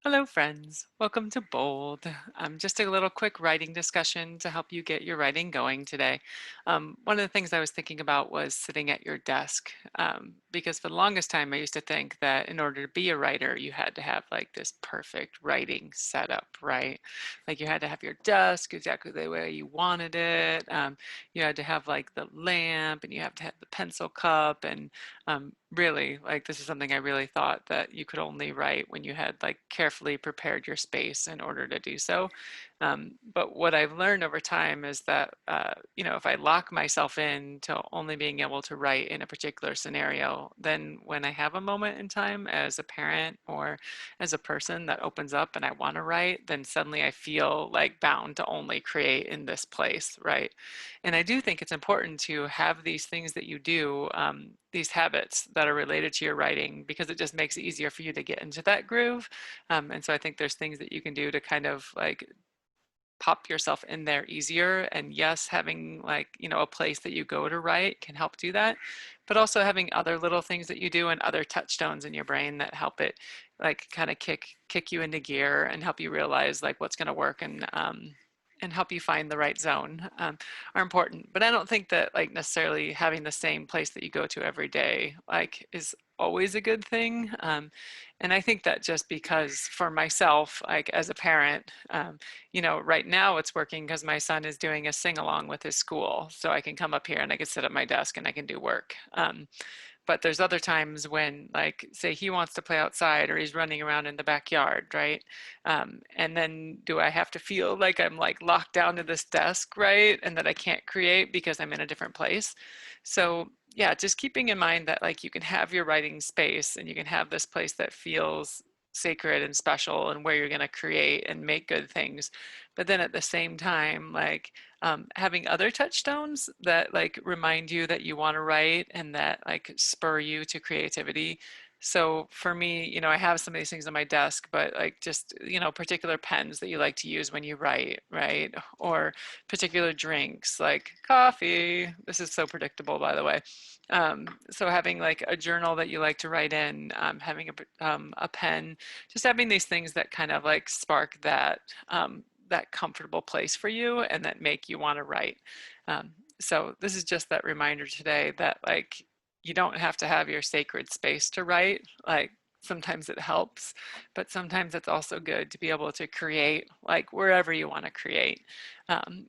Hello, friends. Welcome to Bold. Just a little quick writing discussion to help you get your writing going today. One of the things I was thinking about was sitting at your desk, because for the longest time I used to think that in order to be a writer, you had to have like this perfect writing setup, right? Like you had to have your desk exactly the way you wanted it. You had to have like the lamp, and you have to have the pencil cup, and really, like, this is something I really thought that you could only write when you had like carefully prepared your space in order to do so. But what I've learned over time is that, if I lock myself in to only being able to write in a particular scenario, then when I have a moment in time as a parent or as a person that opens up and I want to write, then suddenly I feel like bound to only create in this place, right? And I do think it's important to have these things that you do, these habits that are related to your writing, because it just makes it easier for you to get into that groove. And so I think there's things that you can do to kind of like pop yourself in there easier. And yes, having like, a place that you go to write can help do that, but also having other little things that you do and other touchstones in your brain that help it like kind of kick you into gear and help you realize like what's going to work, and help you find the right zone, are important. But I don't think that like necessarily having the same place that you go to every day like is always a good thing. And I think that just because for myself, like as a parent, right now it's working because my son is doing a sing along with his school. So I can come up here and I can sit at my desk and I can do work. But there's other times when, like, say he wants to play outside or he's running around in the backyard, right? And then do I have to feel like I'm like locked down to this desk, right? And that I can't create because I'm in a different place. So yeah, just keeping in mind that like you can have your writing space and you can have this place that feels sacred and special and where you're going to create and make good things. But then at the same time, like having other touchstones that like remind you that you want to write and that like spur you to creativity. So for me, I have some of these things on my desk, but like just, particular pens that you like to use when you write, right? Or particular drinks like coffee. This is so predictable, by the way. So having like a journal that you like to write in, having a pen, just having these things that kind of like spark that comfortable place for you and that make you want to write. So this is just that reminder today that like you don't have to have your sacred space to write. Like sometimes it helps, but sometimes it's also good to be able to create like wherever you want to create.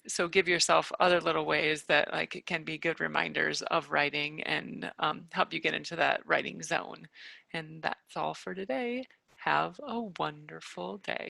So give yourself other little ways that like it can be good reminders of writing and help you get into that writing zone. And that's all for today. Have a wonderful day.